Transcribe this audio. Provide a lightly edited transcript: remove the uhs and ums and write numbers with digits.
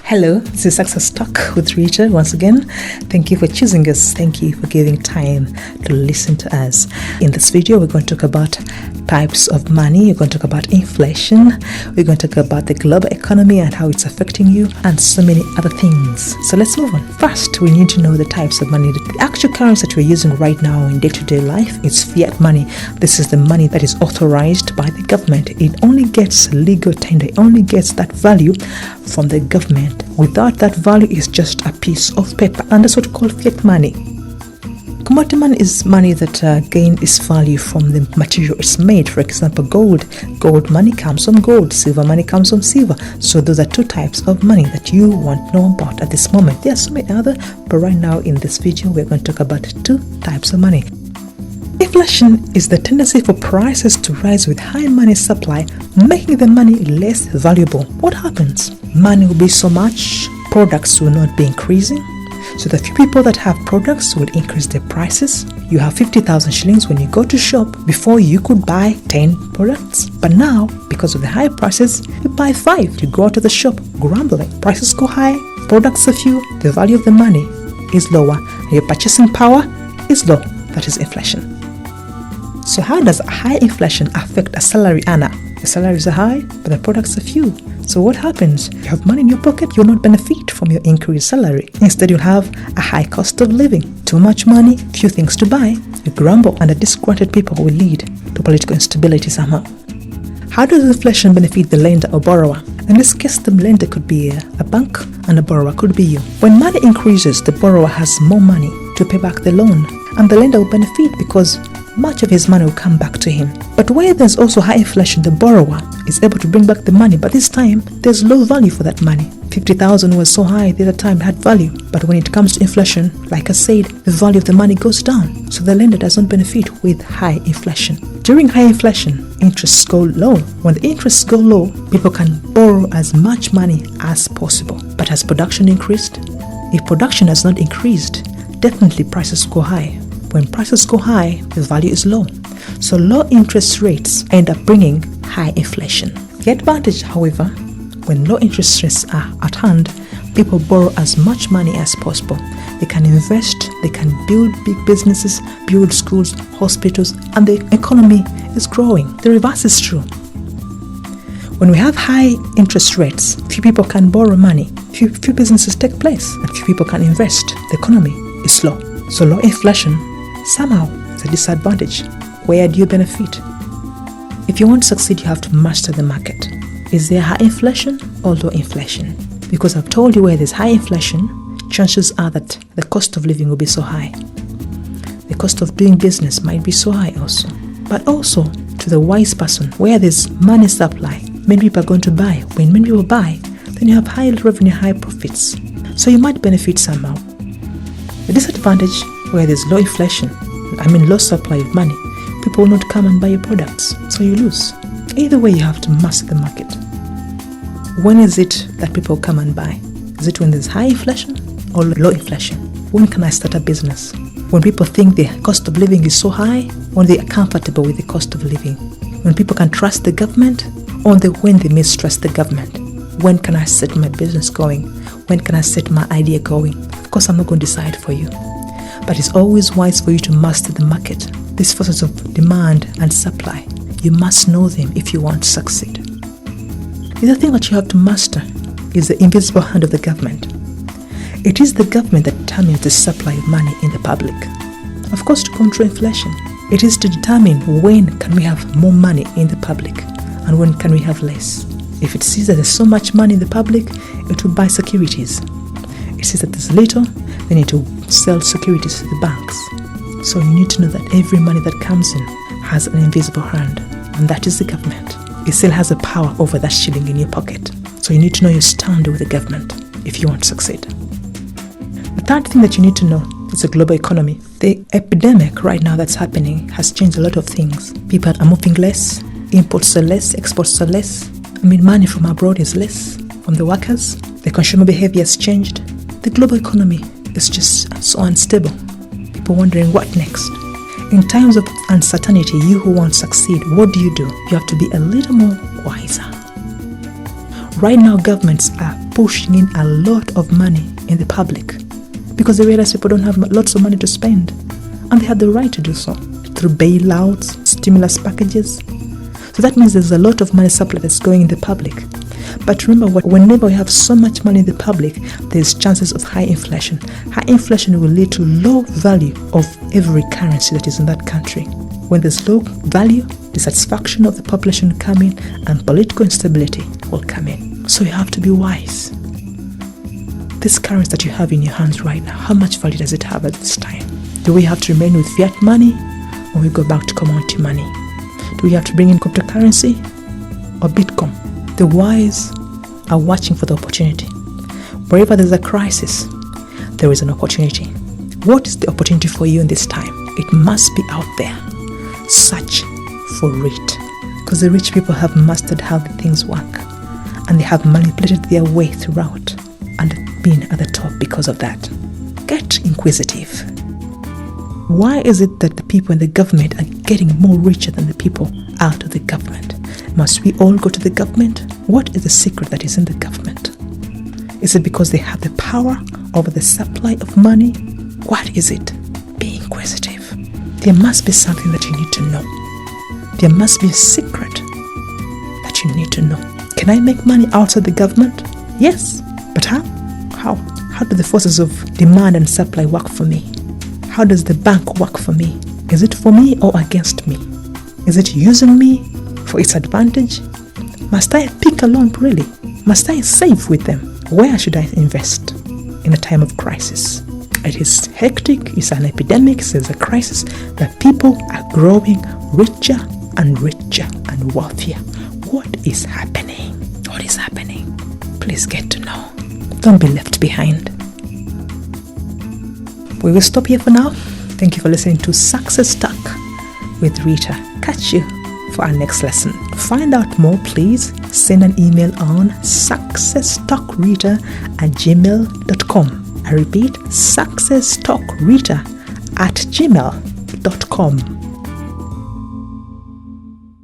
Hello, this is Success Talk with Rita. Once again, thank you for choosing us. Thank you for giving time to listen to us. In this video, we're going to talk about types of money. We're going to talk about inflation. We're going to talk about the global economy and how it's affecting you, and so many other things. So let's move on. First, we need to know the types of money. The actual currency that we're using right now in day-to-day life is fiat money. This is the money that is authorized by the government. It only gets legal tender. It only gets that value from the government. Without that value, it's just a piece of paper, and that's what we call fiat money. Commodity money is money that gains its value from the material it's made. For example, gold. Gold money comes from gold. Silver money comes from silver. So those are two types of money that you want to know about at this moment. There are so many other, but right now in this video, we're going to talk about two types of money. Inflation is the tendency for prices to rise with high money supply, making the money less valuable. What happens? Money will be so much, products will not be increasing. So the few people that have products will increase their prices. You have 50,000 shillings when you go to shop. Before, you could buy 10 products. But now, because of the high prices, you buy 5. You go to the shop grumbling. Prices go high, products are few, the value of the money is lower, and your purchasing power is low. That is inflation. So how does high inflation affect a salary earner? The salaries are high, but the products are few. So what happens? You have money in your pocket, you'll not benefit from your increased salary. Instead, you'll have a high cost of living. Too much money, few things to buy. You grumble, and the disgruntled people will lead to political instability somehow. How does inflation benefit the lender or borrower? In this case, the lender could be a bank and the borrower could be you. When money increases, the borrower has more money to pay back the loan, and the lender will benefit because much of his money will come back to him. But where there's also high inflation, the borrower is able to bring back the money, but this time there's low value for that money. 50,000 was so high the other time, it had value. But when it comes to inflation, like I said, the value of the money goes down. So the lender doesn't benefit with high inflation. During high inflation, interests go low. When the interests go low, people can borrow as much money as possible. But has production increased? If production has not increased, definitely prices go high. When prices go high, the value is low. So low interest rates end up bringing high inflation. The advantage, however, when low interest rates are at hand, people borrow as much money as possible. They can invest, they can build big businesses, build schools, hospitals, and the economy is growing. The reverse is true. When we have high interest rates, few people can borrow money, few businesses take place, and few people can invest. The economy is slow. So low inflation somehow is a disadvantage. Where do you benefit? If you want to succeed, you have to master the market. Is there high inflation or low inflation? Because I've told you where there's high inflation, chances are that the cost of living will be so high. The cost of doing business might be so high also. But also, to the wise person, where there's money supply, many people are going to buy. When many people buy, then you have high revenue, high profits. So you might benefit somehow. The disadvantage, where there's low inflation, low supply of money, people will not come and buy your products, so you lose. Either way, you have to master the market. When is it that people come and buy? Is it when there's high inflation or low inflation? When can I start a business? When people think the cost of living is so high, when they are comfortable with the cost of living? When people can trust the government, or when they mistrust the government? When can I set my business going? When can I set my idea going? Of course, I'm not going to decide for you. But it's always wise for you to master the market. These forces of demand and supply, you must know them if you want to succeed. The other thing that you have to master is the invisible hand of the government. It is the government that determines the supply of money in the public. Of course, to control inflation, it is to determine when can we have more money in the public and when can we have less. If it sees that there's so much money in the public, it will buy securities. It sees that there's little, they need to sell securities to the banks. So you need to know that every money that comes in has an invisible hand, and that is the government. It still has a power over that shilling in your pocket. So you need to know your stand with the government if you want to succeed. The third thing that you need to know is the global economy. The epidemic right now that's happening has changed a lot of things. People are moving less, imports are less, exports are less. Money from abroad is less from the workers. The consumer behavior has changed. The global economy is just so unstable. People wondering what next. In times of uncertainty, you who want to succeed, what do? You have to be a little more wiser. Right now, governments are pushing in a lot of money in the public because they realize people don't have lots of money to spend, and they have the right to do so through bailouts, stimulus packages. So that means there's a lot of money supply that's going in the public. But remember, whenever we have so much money in the public, there's chances of high inflation. High inflation will lead to low value of every currency that is in that country. When there's low value, dissatisfaction of the population will come in, and political instability will come in. So you have to be wise. This currency that you have in your hands right now, how much value does it have at this time? Do we have to remain with fiat money, or we go back to commodity money? Do we have to bring in cryptocurrency or Bitcoin? The wise are watching for the opportunity. Wherever there's a crisis, there is an opportunity. What is the opportunity for you in this time? It must be out there. Search for it. Because the rich people have mastered how the things work, and they have manipulated their way throughout and been at the top because of that. Get inquisitive. Why is it that the people in the government are getting more richer than the people out of the government? Must we all go to the government? What is the secret that is in the government? Is it because they have the power over the supply of money? What is it? Be inquisitive. There must be something that you need to know. There must be a secret that you need to know. Can I make money outside the government? Yes. But how? How do the forces of demand and supply work for me? How does the bank work for me? Is it for me or against me? Is it using me for its advantage? Must I pick a loan really? Must I save with them? Where should I invest in a time of crisis? It is hectic, it's an epidemic, it's a crisis that people are growing richer and richer and wealthier. What is happening? What is happening? Please get to know. Don't be left behind. We will stop here for now. Thank you for listening to Success Talk with Rita. Catch you for our next lesson. To find out more, please send an email on successtalkrita@gmail.com. I repeat, successtalkrita@gmail.com.